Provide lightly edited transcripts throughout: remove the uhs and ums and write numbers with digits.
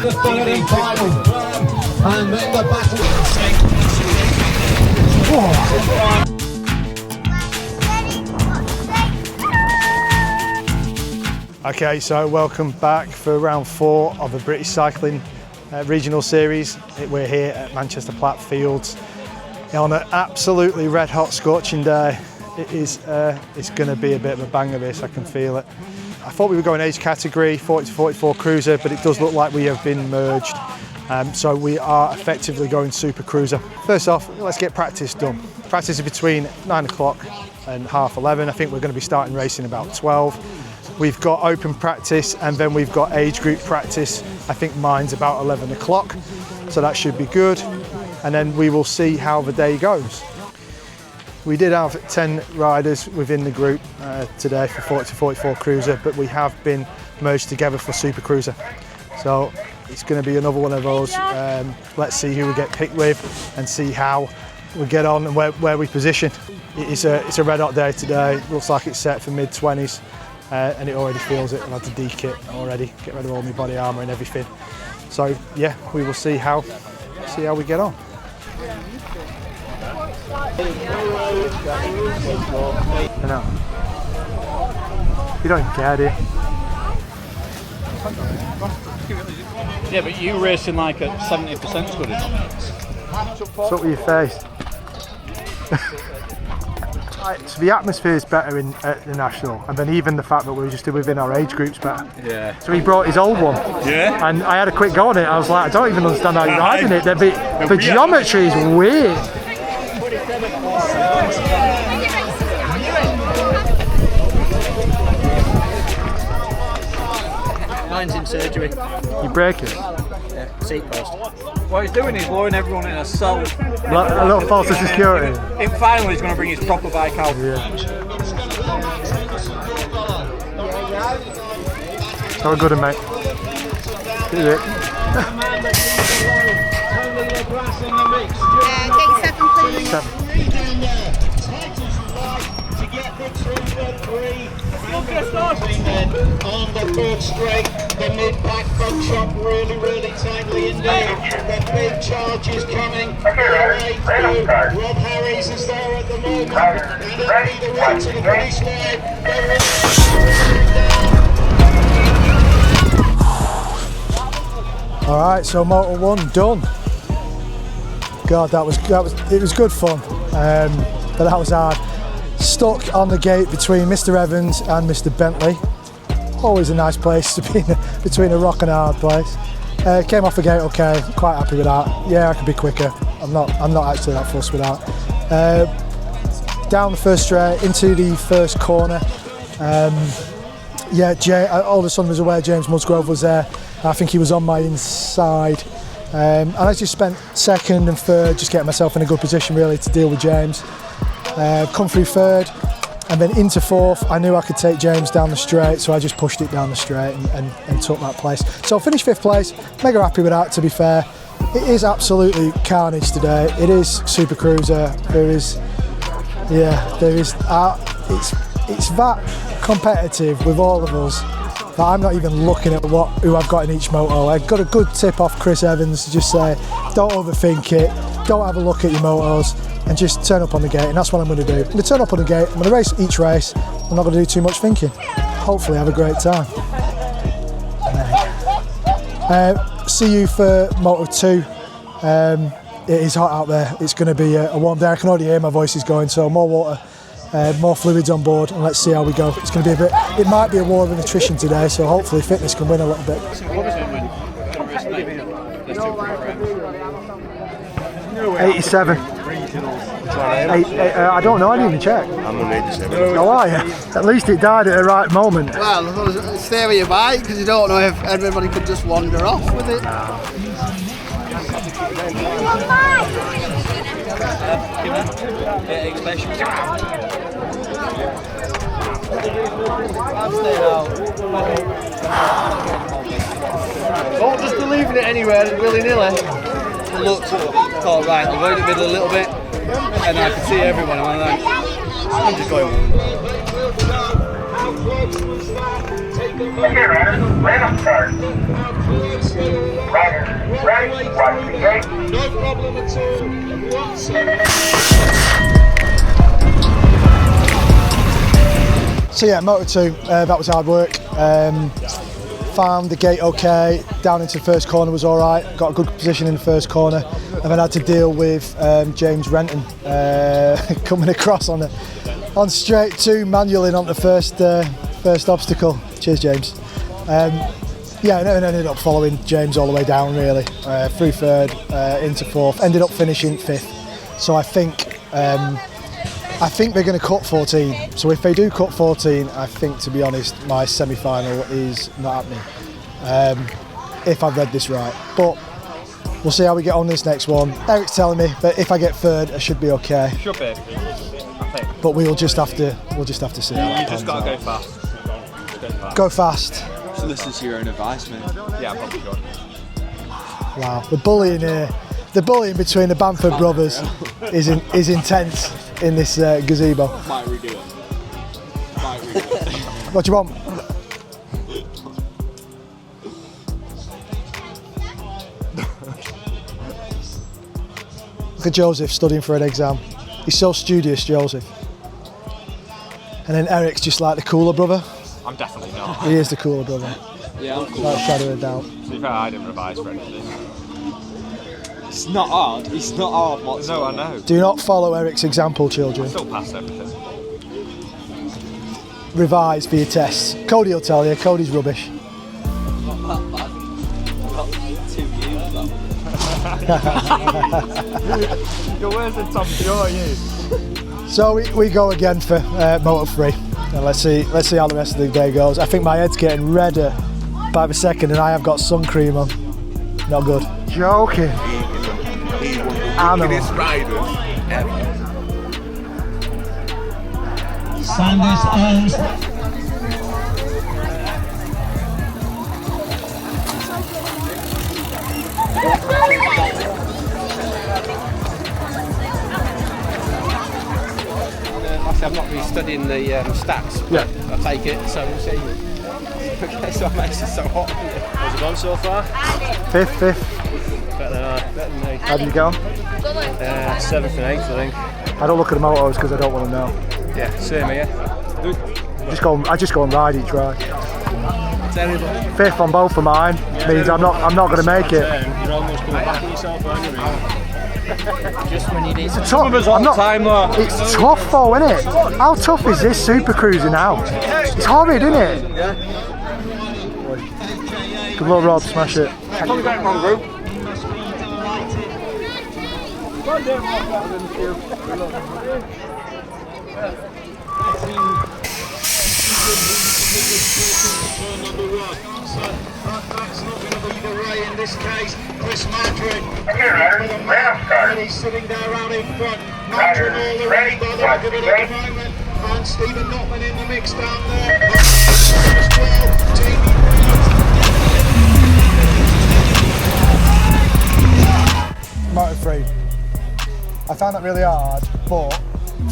the third and final. And then the battle. Okay, so welcome back for round 4 of the British Cycling Regional Series. We're here at Manchester Platt Fields on an absolutely red hot scorching day. It's going to be a bit of a banger this, I can feel it. I thought we were going age category, 40 to 44 cruiser, but it does look like we have been merged. So we are effectively going super cruiser. First off, let's get practice done. Practice is between 9 o'clock and half 11. I think we're going to be starting racing about 12. We've got open practice and then we've got age group practice. I think mine's about 11 o'clock, so that should be good. And then we will see how the day goes. We did have 10 riders within the group today for 40 to 44 cruiser, but we have been merged together for super cruiser. So it's going to be another one of those. Let's see who we get picked with and see how we get on and where we position. It's a red hot day today. Looks like it's set for mid-20s. And it already feels it. I've had to de-kit already, get rid of all my body armour and everything. So yeah, we will see how we get on. I know. You don't even care, do you? Yeah, but you racing like at 70% is good enough. What's up with your face? So the atmosphere is better at the national, and then even the fact that we're just within our age group's better. Yeah. So he brought his old one. Yeah. And I had a quick go on it. I was like, I don't even understand how you're riding it. The geometry is weird. Mine's in surgery. You break it? Yeah, seat post. What he's doing is lowering everyone in a cell. A little false security. In final, he's going to bring his proper bike out. Yeah. How good, mate. Do it. Gate 7, please. 7. On the third straight, the mid-pack front shot really tightly in there. The big charge is coming. Rob Harris is there at the moment. And it'll be the way to the finish line. Alright, so Moto 1 done. God, it was good fun. But that was hard. Stuck on the gate between Mr. Evans and Mr. Bentley. Always a nice place to be in, between a rock and a hard place. Came off the gate okay, quite happy with that. Yeah, I could be quicker. I'm not actually that fussed with that. Down the first straight, into the first corner. Yeah, all of a sudden was aware James Musgrove was there. I think he was on my inside. And I just spent second and third, just getting myself in a good position really to deal with James. Come through third and then into fourth. I knew I could take James down the straight, so I just pushed it down the straight and took that place. So I finished 5th place, mega happy with that, to be fair. It is absolutely carnage today. It is super cruiser. It's that competitive with all of us that I'm not even looking at who I've got in each moto. I got a good tip off Chris Evans to just say, don't overthink it, don't have a look at your motos, and just turn up on the gate, and that's what I'm going to do. I'm going to turn up on the gate, I'm going to race each race, I'm not going to do too much thinking. Hopefully have a great time. See you for Moto 2. It is hot out there, it's going to be a warm day. I can already hear my voice is going, so more water, more fluids on board, and let's see how we go. It's going to be it might be a war of attrition today, so hopefully fitness can win a little bit. 87. I don't know, I didn't even check. I'm on 87. Oh, are you? At least it died at the right moment. Well, stay with your bike because you don't know if everybody could just wander off with it. Don't just be leaving it anywhere willy-nilly. Looked, thought right, I'll go in the middle a little bit, and I could see everyone. I'm like, I'm just going. excellent start. Take a moment. Random start. Now closely along. Rider, right, watch the gate. No problem at all whatsoever. So yeah, Moto 2, that was hard work. Found the gate okay, down into the first corner was alright, got a good position in the first corner, and then had to deal with James Renton coming across on straight 2, manualing on the first obstacle. Cheers, James. Yeah, and then ended up following James all the way down really, through third, into fourth, ended up finishing 5th. So I think they're going to cut 14. So if they do cut 14, I think, to be honest, my semi-final is not happening, if I've read this right. But we'll see how we get on this next one. Eric's telling me that if I get third, I should be okay. Should be, I think. But we'll just have to see. How You just got to go fast. Go fast. So listen to your own advice, mate. Yeah, I'm probably sure. Wow, the bullying here. The bullying between the Bamford brothers is intense in this gazebo. Might redo it. What do you want? Look at Joseph studying for an exam. He's so studious, Joseph. And then Eric's just like the cooler brother. I'm definitely not. He is the cooler brother. Yeah, I'm cool. Without a shadow of a doubt. To be fair, I didn't revise for anything. It's not hard. It's not hard whatsoever. No, I know. Do not follow Eric's example, children. Still pass everything. Revise for your tests. Cody will tell you, Cody's rubbish. Not that bad. I've got 2 years that. You're worse than Tom Pure, you. So we go again for Moto 3. And let's see how the rest of the day goes. I think my head's getting redder by the second and I have got sun cream on. Not good. Joking. Animal. Sanders owns. I'm not really studying the stats, but I take it, so we'll see. Okay, so it makes it so hot. How's it gone so far? 5th. Better than me. How do you go? 7th and 8th, I think. I don't look at the motos because I don't want to know. Yeah, same here. I just go and ride each ride. Terrible. 5th on both of mine means I'm not going to make it. You're almost coming back on yourself, aren't you? Just when you need It's tough. time though. It's tough though, isn't it? How tough is this super cruising out? It's horrid, isn't it? Good luck, Rob. Smash it. Probably got it wrong group. That's not going to be the way in this case. Chris Madrid. Random start. He's sitting there out in front. Madrid all the way by the look of it at the moment. And Stephen Notman in the mix down there. As well. Jamie Moto 3. I found that really hard, but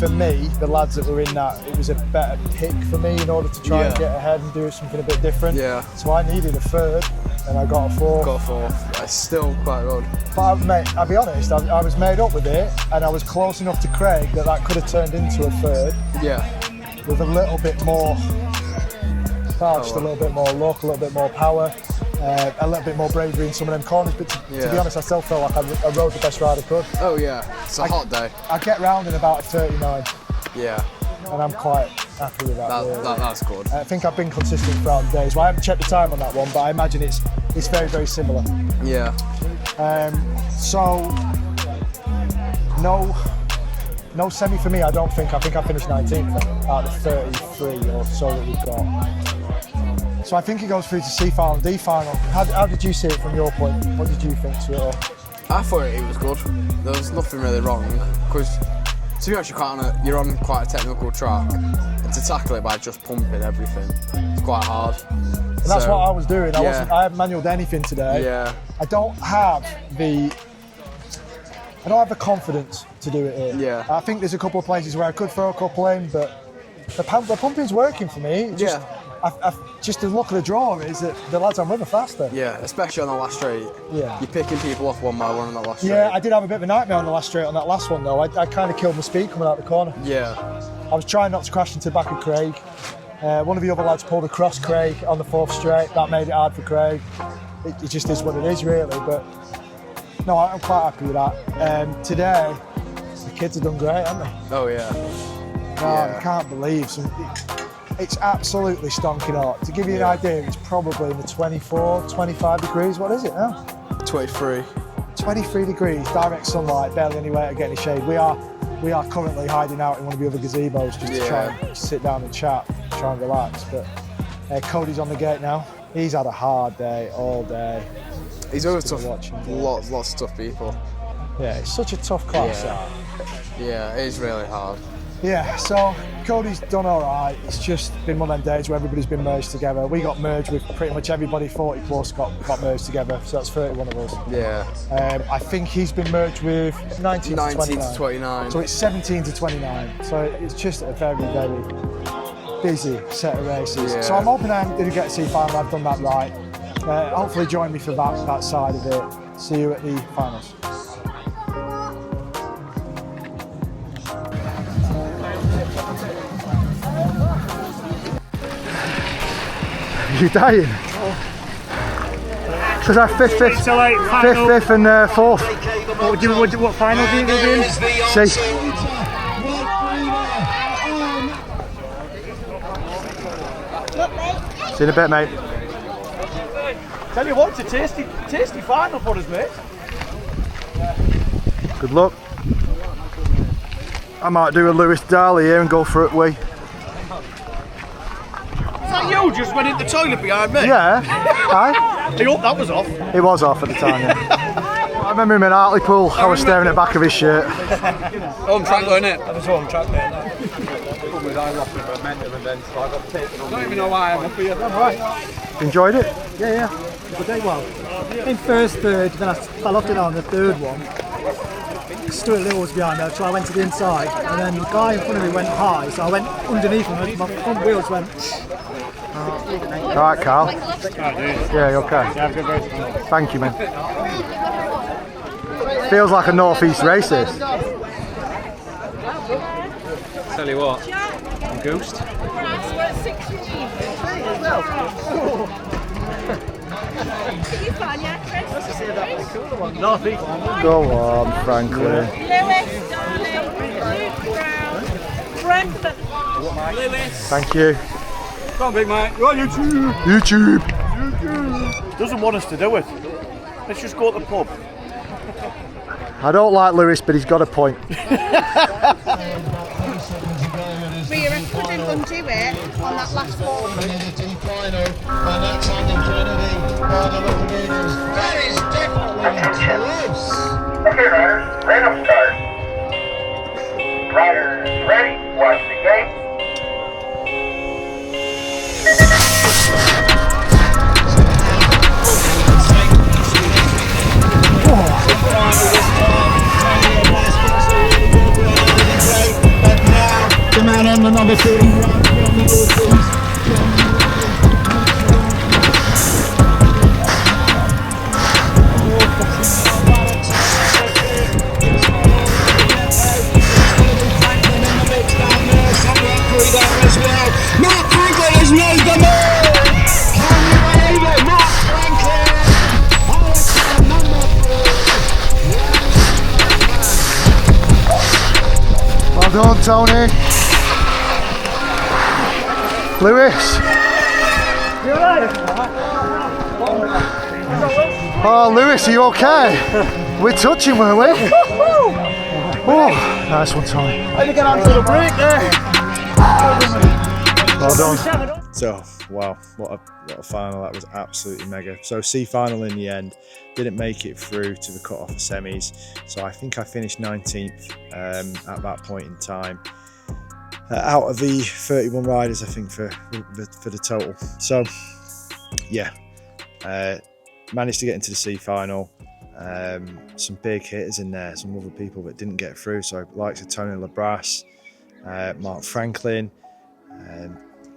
for me, the lads that were in that, it was a better pick for me in order to try and get ahead and do something a bit different. Yeah. So I needed a 3rd and I got a 4th. Got a 4th. That's still quite good. But mate, I'll be honest, I was made up with it and I was close enough to Craig that could have turned into a 3rd Yeah. with a little bit more, just a little bit more luck, a little bit more power. A little bit more bravery in some of them corners, but to be honest, I still felt like I rode the best ride I could. Oh yeah, it's a hot day. I get round in about a 39, Yeah, and I'm quite happy with that. Really. that's good. I think I've been consistent throughout the days. Well, I haven't checked the time on that one, but I imagine it's very, very similar. Yeah. So no semi for me. I don't think. I think I finished 19th out of 33 or so that we've got. So I think it goes through to C final and D final. How did you see it from your point? What did you think to it all? I thought it was good. There was nothing really wrong because, to be honest, you're on quite a technical track, and to tackle it by just pumping everything, it's quite hard. And that's what I was doing. I haven't manualed anything today. Yeah. I don't have the confidence to do it here. Yeah. I think there's a couple of places where I could throw a couple in, but the pumping's working for me. Just, just the look of the draw is that the lads I'm with are faster. Yeah, especially on the last straight. Yeah. You're picking people off one by one on that last straight. Yeah, I did have a bit of a nightmare on the last straight on that last one though. I kind of killed my speed coming out the corner. Yeah. I was trying not to crash into the back of Craig. One of the other lads pulled across Craig on the 4th straight. That made it hard for Craig. It just is what it is really, but no, I'm quite happy with that. Today, the kids have done great, haven't they? Oh yeah. I can't believe it's absolutely stonking hot. To give you an idea, it's probably in the 24, 25 degrees. What is it now? 23. 23 degrees, direct sunlight, barely anywhere to get any shade. We are currently hiding out in one of the other gazebos just to try and sit down and chat, try and relax. But Cody's on the gate now. He's had a hard day all day. He's always tough. Lots of tough people. Yeah, it's such a tough class. Yeah, it is really hard. Yeah, so Cody's done all right. It's just been one of them days where everybody's been merged together. We got merged with pretty much everybody 40 plus got merged together, so that's 31 of us. Yeah. I think he's been merged with 19 to 29. So it's 17 to 29. So it's just a very, very busy set of races. Yeah. So I'm hoping I'm going to get to see final. I've done that right. Hopefully join me for that side of it. See you at the finals. You dying? So is that fifth and fourth? What final do you go in? See. See you in a bit, mate. Tell you what, it's a tasty final for us, mate. Good luck. I might do a Lewis Darley here and go for it, Is that you just went in the toilet behind me? Yeah. Hi. I hope that was off. It was off at the time, yeah. I remember him in Hartlepool. I was staring at the back of his shirt. Home track, wasn't it? I was home track, mate. I lost the momentum and then so I got taken on. I don't even know why I'm up here. Right. Enjoyed it? Yeah. Good day, well. In first, third, then I fell off it on the third one. Stuart Little was behind me, so I went to the inside, and then the guy in front of me went high, so I went underneath him, and my front wheels went. Alright, Carl. Yeah, you okay? Yeah, good race. Thank you, man. Feels like a northeast race, this. Tell you what, I'm goosed. Go on, Franklin. Lewis, darling. Luke Brown. Brentford. Lewis. Thank you. Come on, big mate. You're on YouTube. YouTube. Doesn't want us to do it. Let's just go to the pub. I don't like Lewis, but he's got a point. We couldn't undo it on that last ball. And that's Andy Kennedy by the look of it. That is definitely close. Okay, riders, random start. Riders ready, watch the gate. The man on the number 31. Mark Franklin has made the move! Can you believe it? Mark Franklin! Well done, Tony. Lewis. Oh, Lewis, are you okay? We're touching, weren't we? Oh, nice one, Tony. How did you get onto the break there? Well done. So, wow, what a final. That was absolutely mega. So, C final in the end. Didn't make it through to the cut-off of semis. So, I think I finished 19th at that point in time. Out of the 31 riders, I think, for the total. So, yeah, managed to get into the C final. Some big hitters in there, some other people that didn't get through. So, likes of Tony Labras, Mark Franklin,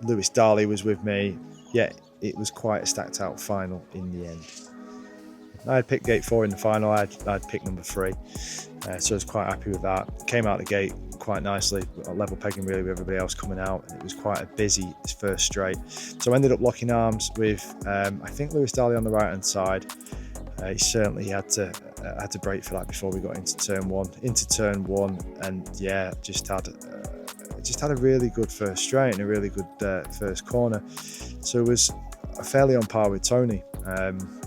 Lewis Darley was with me. Yeah, it was quite a stacked out final in the end. I had picked gate 4 in the final. I'd picked number 3, so I was quite happy with that. Came out the gate quite nicely, level pegging really with everybody else coming out, and it was quite a busy first straight. So I ended up locking arms with I think Lewis Darley on the right hand side. He certainly had to brake for that before we got into turn one. And yeah, just had a really good first straight and a really good first corner. So it was fairly on par with Tony.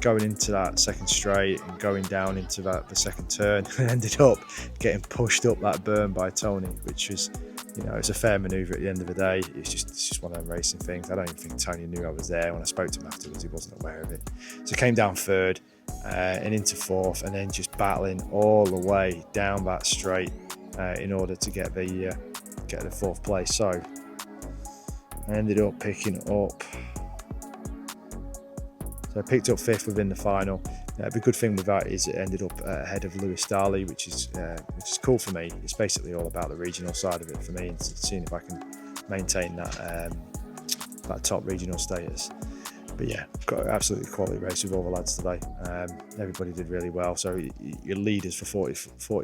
Going into that second straight and going down into the second turn, and ended up getting pushed up that berm by Tony, which was, you know, it's a fair manoeuvre at the end of the day. It's just one of them racing things. I don't even think Tony knew I was there. When I spoke to him afterwards, he wasn't aware of it. So came down third and into fourth, and then just battling all the way down that straight in order to get the fourth place. So I ended up picking up. So I picked up 5th within the final. The good thing with that is it ended up ahead of Lewis Darley, which is cool for me. It's basically all about the regional side of it for me, and seeing if I can maintain that top regional status. But yeah, got an absolutely quality race with all the lads today. Everybody did really well. So your leaders for 40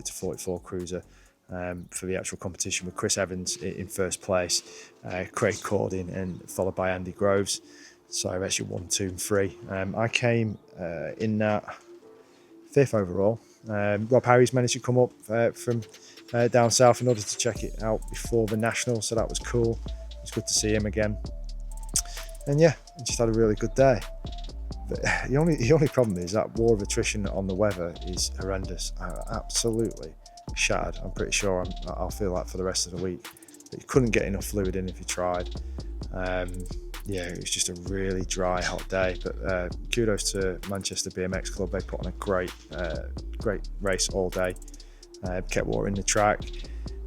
to 44 cruiser for the actual competition with Chris Evans in first place, Craig Cordin, and followed by Andy Groves. So I actually 1, 2 and 3. I came in that 5th overall. Rob Harris managed to come up from down south in order to check it out before the national, so that was cool. It was good to see him again. And yeah, I just had a really good day. But the only problem is that war of attrition on the weather is horrendous. Absolutely shattered. I'm pretty sure I'll feel that for the rest of the week. But you couldn't get enough fluid in if you tried. Yeah, it was just a really dry, hot day. But kudos to Manchester BMX Club. They put on a great race all day. Kept water in the track,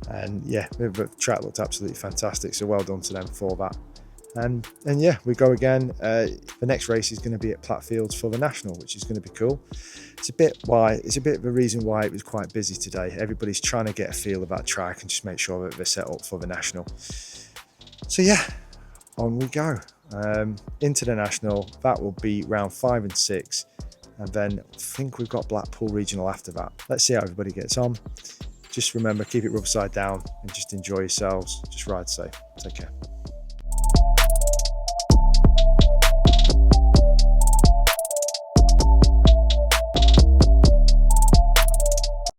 and yeah, the track looked absolutely fantastic. So well done to them for that. And yeah, we go again. The next race is going to be at Platt Fields for the national, which is going to be cool. It's a bit of a reason why it was quite busy today. Everybody's trying to get a feel of that track and just make sure that they're set up for the national. So yeah, on we go into the national. That will be round 5 and 6, and then I think we've got Blackpool Regional after that. Let's see how everybody gets on. Just remember, keep it rubber side down and just enjoy yourselves. Just ride safe. Take care.